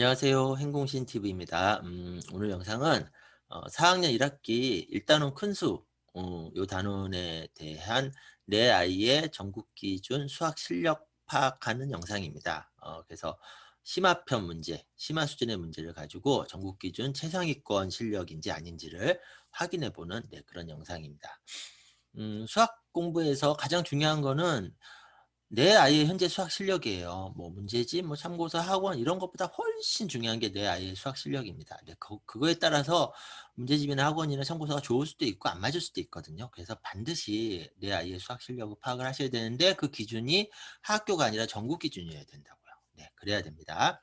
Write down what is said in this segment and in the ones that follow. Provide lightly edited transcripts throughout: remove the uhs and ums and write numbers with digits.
안녕하세요. 행공신 TV입니다. 오늘 영상은 4학년 1학기 일단은 큰수 요 단원에 대한 내 아이의 전국 기준 수학 실력 파악하는 영상입니다. 그래서 심화편 문제, 심화 수준의 문제를 가지고 전국 기준 최상위권 실력인지 아닌지를 확인해 보는 그런 영상입니다. 수학 공부에서 가장 중요한 거는 내 아이의 현재 수학 실력이에요. 뭐 문제집, 뭐 참고서, 학원 이런 것보다 훨씬 중요한 게 내 아이의 수학 실력입니다. 근데 그거에 따라서 문제집이나 학원이나 참고서가 좋을 수도 있고 안 맞을 수도 있거든요. 그래서 반드시 내 아이의 수학 실력을 파악을 하셔야 되는데 그 기준이 학교가 아니라 전국 기준이어야 된다고요. 네, 그래야 됩니다.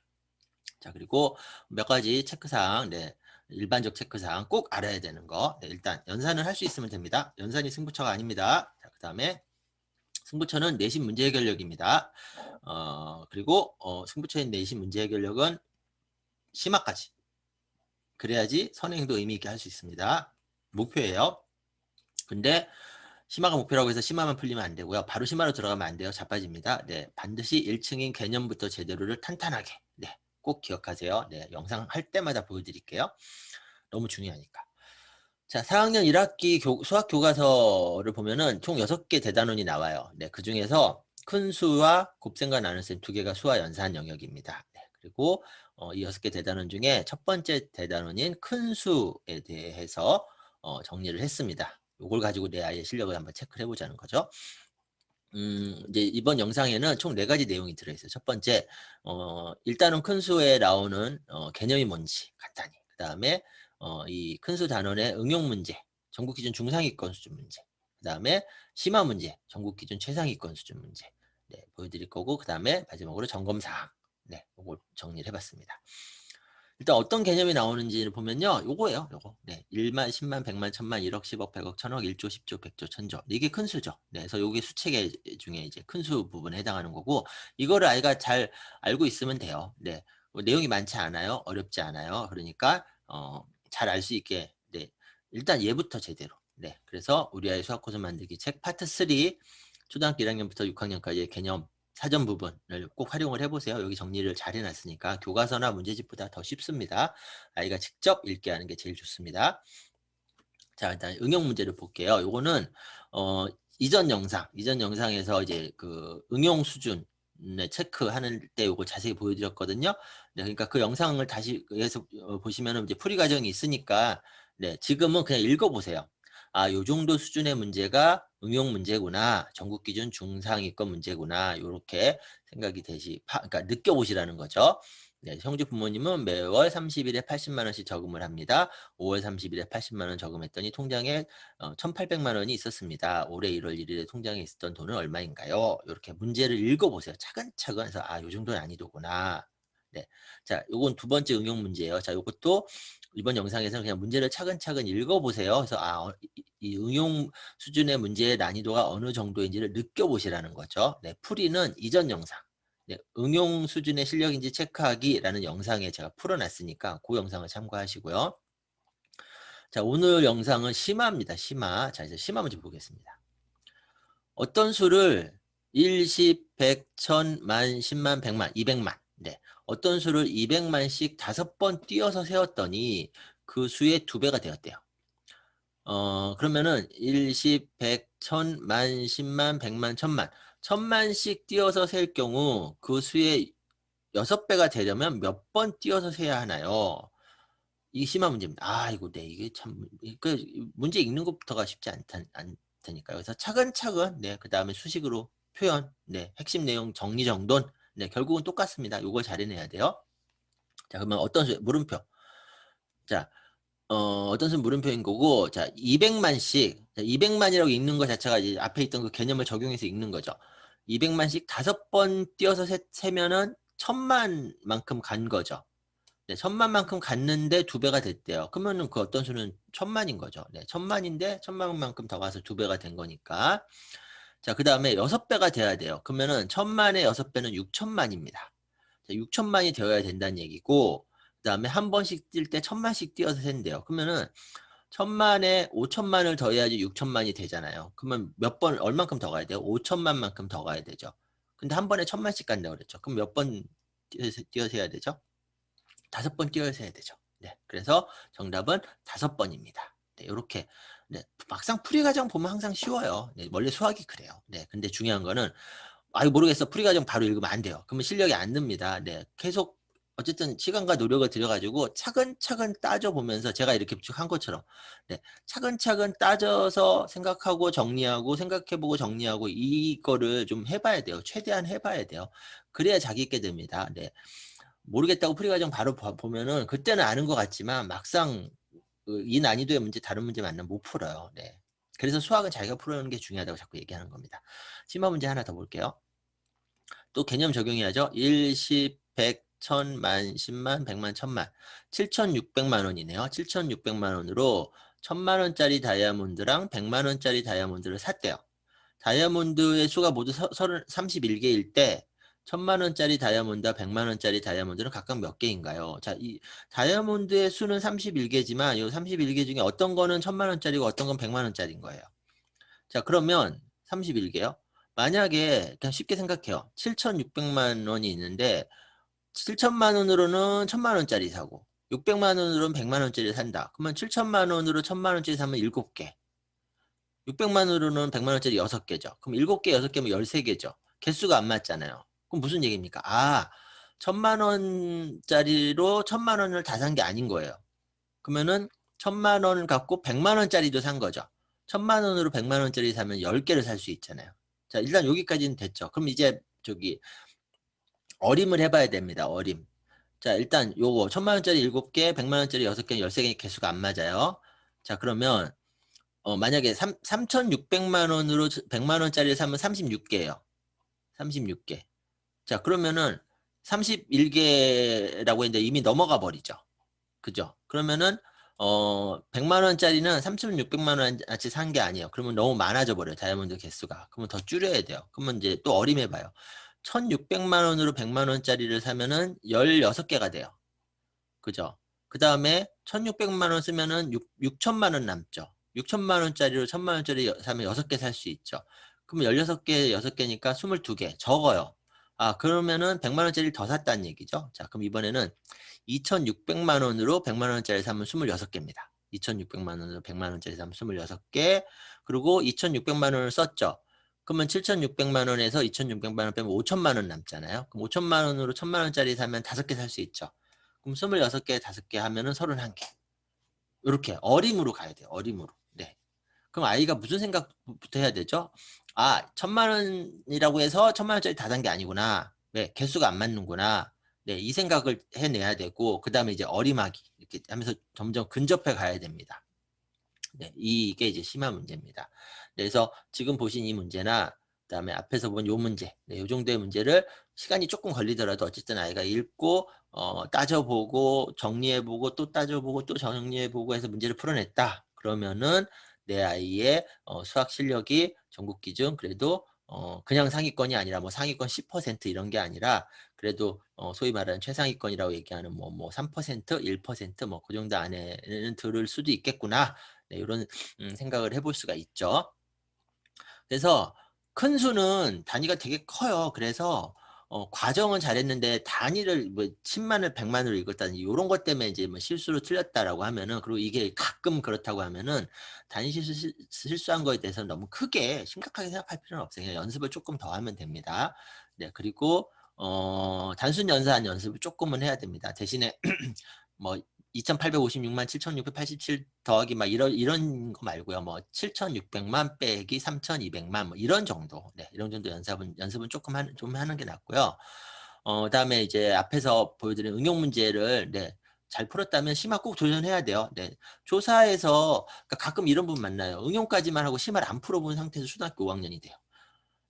자, 그리고 몇 가지 체크사항, 일반적 체크사항 꼭 알아야 되는 거. 일단 연산을 할 수 있으면 됩니다. 연산이 승부처가 아닙니다. 자, 그 다음에 승부처는 내신 문제 해결력입니다. 그리고 승부처인 내신 문제 해결력은 심화까지. 그래야지 선행도 의미 있게 할 수 있습니다. 목표예요. 근데 심화가 목표라고 해서 심화만 풀리면 안 되고요. 바로 심화로 들어가면 안 돼요. 자빠집니다. 네, 반드시 1층인 개념부터 제대로를 탄탄하게. 네, 꼭 기억하세요. 네, 영상 할 때마다 보여드릴게요. 너무 중요하니까. 자, 4학년 1학기 수학 교과서를 보면은 총 6개 대단원이 나와요. 네, 그 중에서 큰 수와 곱셈과 나눗셈 2개가 수와 연산 영역입니다. 네, 그리고 이 6개 대단원 중에 첫 번째 대단원인 큰 수에 대해서 정리를 했습니다. 이걸 가지고 내 아이의 실력을 한번 체크를 해보자는 거죠. 이제 이번 영상에는 총 4가지 내용이 들어있어요. 첫 번째, 일단은 큰 수에 나오는 개념이 뭔지 간단히. 그 다음에 이 큰 수 단원의 응용 문제, 전국 기준 중상위권 수준 문제. 그 다음에 심화 문제, 전국 기준 최상위권 수준 문제. 네, 보여드릴 거고, 그 다음에 마지막으로 점검사항. 네, 이걸 정리를 해봤습니다. 일단 어떤 개념이 나오는지를 보면요. 요거예요. 요거. 네. 1만, 10만, 100만, 1000만, 1억, 10억, 100억, 1000억, 1조, 10조, 100조, 1000조. 이게 큰 수죠. 네. 그래서 요게 수체계 중에 이제 큰 수 부분에 해당하는 거고, 이거를 아이가 잘 알고 있으면 돼요. 네. 뭐 내용이 많지 않아요. 어렵지 않아요. 그러니까 잘 알 수 있게 네. 일단 얘부터 제대로. 네. 그래서 우리 아이 수학 코드 만들기 책 파트 3 초등학교 1학년부터 6학년까지의 개념 사전 부분을 꼭 활용을 해보세요. 여기 정리를 잘 해놨으니까 교과서나 문제집보다 더 쉽습니다. 아이가 직접 읽게 하는 게 제일 좋습니다. 자, 일단 응용 문제를 볼게요. 요거는 이전 영상에서 이제 그 응용 수준 체크하는 때 요거 자세히 보여드렸거든요. 네, 그러니까 그 영상을 다시 해서 보시면은 이제 풀이 과정이 있으니까 네, 지금은 그냥 읽어보세요. 아, 요 정도 수준의 문제가 응용 문제구나. 전국 기준 중상위권 문제구나. 요렇게 생각이 그러니까 느껴보시라는 거죠. 네, 형주 부모님은 매월 30일에 80만 원씩 저금을 합니다. 5월 30일에 80만 원 저금했더니 통장에 1,800만 원이 있었습니다. 올해 1월 1일에 통장에 있었던 돈은 얼마인가요? 이렇게 문제를 읽어보세요. 차근차근 해서 아, 요 정도 난이도구나. 네, 자, 요건 두 번째 응용 문제예요. 자, 요것도 이번 영상에서는 그냥 문제를 차근차근 읽어보세요. 그래서 이 응용 수준의 문제의 난이도가 어느 정도인지를 느껴보시라는 거죠. 네, 풀이는 이전 영상. 네, 응용 수준의 실력인지 체크하기라는 영상에 제가 풀어놨으니까 그 영상을 참고하시고요. 자, 오늘 영상은 심화입니다. 심화. 자, 이제 심화 문제 보겠습니다. 어떤 수를 1, 10, 100, 1000, 만, 10만, 100만, 200만. 네. 어떤 수를 200만씩 5번 띄어서 세웠더니 그 수의 2배가 되었대요. 그러면은 1, 10, 100, 1000, 만, 10만, 100만, 1000만. 1000만씩 띄어서 셀 경우 그 수의 6배가 되려면 몇 번 띄어서 세야 하나요? 이게 심화 문제입니다. 아, 이거 네, 이게 참, 그 문제 읽는 것부터가 쉽지 않다니까요. 그래서 차근차근, 네, 그 다음에 수식으로 표현, 네, 핵심 내용 정리정돈, 네, 결국은 똑같습니다. 이걸 잘 해내야 돼요. 자, 그러면 어떤 수, 물음표. 자, 어떤 수 물음표인 거고, 자, 200만씩, 200만이라고 읽는 것 자체가 이제 앞에 있던 그 개념을 적용해서 읽는 거죠. 200만씩 5번 띄어서 세면은 1000만만큼 간 거죠. 네, 1000만만큼 갔는데 2배가 됐대요. 그러면은 그 어떤 수는 1000만인 거죠. 네, 1000만인데 1000만만큼 더 가서 2배가 된 거니까. 자, 그 다음에 6배가 돼야 돼요. 그러면은 1000만의 6배는 6천만입니다. 자, 6천만이 되어야 된다는 얘기고, 그 다음에 한 번씩 뛸 때 1000만씩 뛰어서 센대요. 그러면은 1000만에 5천만을 더해야지 6천만이 되잖아요. 그러면 몇 번, 얼만큼 더 가야 돼요? 5천만만큼 더 가야 되죠. 근데 한 번에 1000만씩 간다고 그랬죠. 그럼 몇 번 뛰어서 해야 되죠? 5번 띄어서 해야 되죠. 네. 그래서 정답은 5번입니다. 네. 요렇게 네. 막상 풀이 과정 보면 항상 쉬워요. 네. 원래 수학이 그래요. 네. 근데 중요한 거는 아유 모르겠어. 풀이 과정 바로 읽으면 안 돼요. 그러면 실력이 안 늡니다. 네. 계속 어쨌든 시간과 노력을 들여 가지고 차근차근 따져 보면서 제가 이렇게 쭉 한 것처럼 네. 차근차근 따져서 생각하고 정리하고 생각해 보고 정리하고 이거를 좀 해 봐야 돼요. 최대한 해 봐야 돼요. 그래야 자기 있게 됩니다. 네. 모르겠다고 풀이 과정 바로 보면은 그때는 아는 것 같지만 막상 이 난이도의 문제 다른 문제 만나면 못 풀어요. 네. 그래서 수학은 자기가 풀어내는 게 중요하다고 자꾸 얘기하는 겁니다. 심화 문제 하나 더 볼게요. 또 개념 적용해야죠. 1, 10, 100, 1000, 만, 10만, 100만, 1000만. 7,600만 원이네요. 7,600만 원으로 1000만 원짜리 다이아몬드랑 100만 원짜리 다이아몬드를 샀대요. 다이아몬드의 수가 모두 31개일 때 1000만 원짜리 다이아몬드와 100만 원짜리 다이아몬드는 각각 몇 개인가요? 자, 이 다이아몬드의 수는 31개지만 이 31개 중에 어떤 거는 1000만 원짜리고 어떤 건 100만 원짜리인 거예요. 자, 그러면 31개요. 만약에 그냥 쉽게 생각해요. 7,600만 원이 있는데 7천만 원으로는 1000만 원짜리 사고 600만 원으로는 100만 원짜리 산다. 그러면 7천만 원으로 1000만 원짜리 사면 7개. 600만 원으로는 100만 원짜리 6개죠. 그럼 7개, 6개면 13개죠. 개수가 안 맞잖아요. 그럼 무슨 얘기입니까? 아, 1000만 원짜리로 1000만 원을 다 산 게 아닌 거예요. 그러면은 1000만 원을 갖고 100만 원짜리도 산 거죠. 1000만 원으로 100만 원짜리 사면 10개를 살 수 있잖아요. 자, 일단 여기까지는 됐죠. 그럼 이제 저기 어림을 해봐야 됩니다. 어림. 자, 일단 요거 1000만 원짜리 7개, 100만 원짜리 6개, 13개 개수가 안 맞아요. 자, 그러면 만약에 3,600만 원으로 100만 원짜리를 사면 36개예요. 36개. 자, 그러면은 31개라고 했는데 이미 넘어가 버리죠. 그죠? 그러면은 100만 원짜리는 3,600만 원어치 산 게 아니에요. 그러면 너무 많아져 버려요. 다이아몬드 개수가. 그러면 더 줄여야 돼요. 그러면 이제 또 어림해 봐요. 1,600만 원으로 100만 원짜리를 사면은 16개가 돼요. 그죠? 그다음에 1,600만 원 쓰면은 6천만 원 남죠. 6천만 원짜리로 1,000만 원짜리 사면 6개 살 수 있죠. 그러면 16개, 6개니까 22개. 적어요. 아, 그러면은 100만 원짜리를 더 샀다는 얘기죠. 자, 그럼 이번에는 2,600만 원으로 100만 원짜리 사면 26개입니다. 2,600만 원으로 100만 원짜리 사면 26개. 그리고 2,600만 원을 썼죠. 그러면 7,600만 원에서 2,600만 원 빼면 5천만 원 남잖아요. 그럼 5천만 원으로 1,000만 원짜리 사면 5개 살 수 있죠. 그럼 26개, 5개 하면은 31개. 이렇게 어림으로 가야 돼요. 어림으로. 네. 그럼 아이가 무슨 생각부터 해야 되죠? 아, 1,000만 원이라고 해서 1,000만 원짜리 다 산 게 아니구나. 네, 개수가 안 맞는구나. 네, 이 생각을 해내야 되고, 그 다음에 이제 어림하기. 이렇게 하면서 점점 근접해 가야 됩니다. 네, 이게 이제 심화 문제입니다. 그래서 지금 보신 이 문제나 그다음에 앞에서 본 요 문제, 네, 요 정도의 문제를 시간이 조금 걸리더라도 어쨌든 아이가 읽고 따져보고 정리해보고 또 따져보고 또 정리해보고 해서 문제를 풀어냈다. 그러면은 내 아이의 수학 실력이 전국 기준 그래도 그냥 상위권이 아니라 뭐 상위권 10% 이런 게 아니라 그래도 소위 말하는 최상위권이라고 얘기하는 뭐 3%, 1%뭐 그 정도 안에는 들을 수도 있겠구나. 네, 이런 생각을 해볼 수가 있죠. 그래서 큰 수는 단위가 되게 커요. 그래서 과정은 잘했는데 단위를 뭐 10만을 100만으로 읽었다든지 이런 것 때문에 이제 뭐 실수로 틀렸다라고 하면은 그리고 이게 가끔 그렇다고 하면은 단위 실수한 거에 대해서 너무 크게 심각하게 생각할 필요는 없어요. 그냥 연습을 조금 더 하면 됩니다. 네, 그리고 단순 연산 연습을 조금은 해야 됩니다. 대신에 뭐 2,856만 7,687 더하기 막 이런 거 말고요. 뭐 7,600만 빼기 3,200만 뭐 이런 정도. 네, 이런 정도 연습은 조금 좀 하는 게 낫고요. 그다음에 이제 앞에서 보여드린 응용 문제를 네, 잘 풀었다면 심화 꼭 도전해야 돼요. 네. 조사에서 그러니까 가끔 이런 분 만나요. 응용까지만 하고 심화를 안 풀어본 상태에서 초등학교 5학년이 돼요.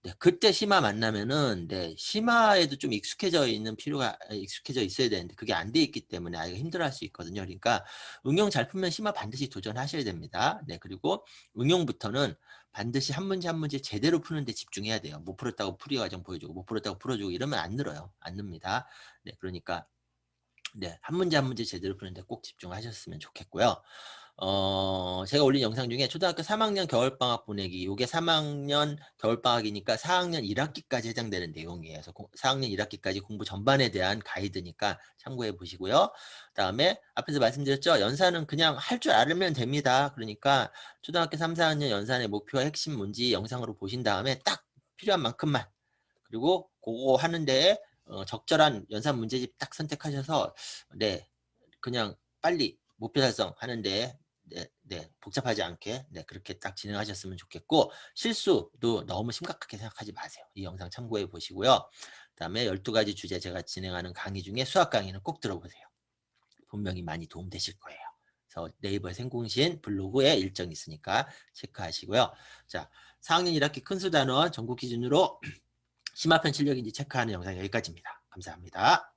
네, 그때 심화 만나면은 네, 심화에도 좀 익숙해져 있어야 되는데 그게 안 돼 있기 때문에 아이가 힘들어할 수 있거든요. 그러니까 응용 잘 풀면 심화 반드시 도전하셔야 됩니다. 네, 그리고 응용부터는 반드시 한 문제 한 문제 제대로 푸는 데 집중해야 돼요. 못 풀었다고 풀이 과정 보여주고 못 풀었다고 풀어주고 이러면 안 늘어요. 안 늡니다. 네, 그러니까 네. 한 문제 한 문제 제대로 푸는데 꼭 집중하셨으면 좋겠고요. 제가 올린 영상 중에 초등학교 3 학년 겨울방학 보내기 요게 3 학년 겨울방학이니까 4 학년 1 학기까지 해당되는 내용이에요. 그래서 4 학년 1 학기까지 공부 전반에 대한 가이드니까 참고해 보시고요. 그다음에 앞에서 말씀드렸죠. 연산은 그냥 할 줄 알면 됩니다. 그러니까 초등학교 3-4 학년 연산의 목표와 핵심 뭔지 영상으로 보신 다음에 딱 필요한 만큼만 그리고 고거 하는 데에 적절한 연산 문제집 딱 선택하셔서 네 그냥 빨리 목표 달성하는 데에 복잡하지 않게 그렇게 딱 진행하셨으면 좋겠고 실수도 너무 심각하게 생각하지 마세요. 이 영상 참고해 보시고요. 그다음에 12가지 주제 제가 진행하는 강의 중에 수학 강의는 꼭 들어보세요. 분명히 많이 도움되실 거예요. 그래서 네이버 생공신 블로그에 일정이 있으니까 체크하시고요. 자, 4학년 1학기 큰수 단원 전국 기준으로 심화편 실력인지 체크하는 영상 여기까지입니다. 감사합니다.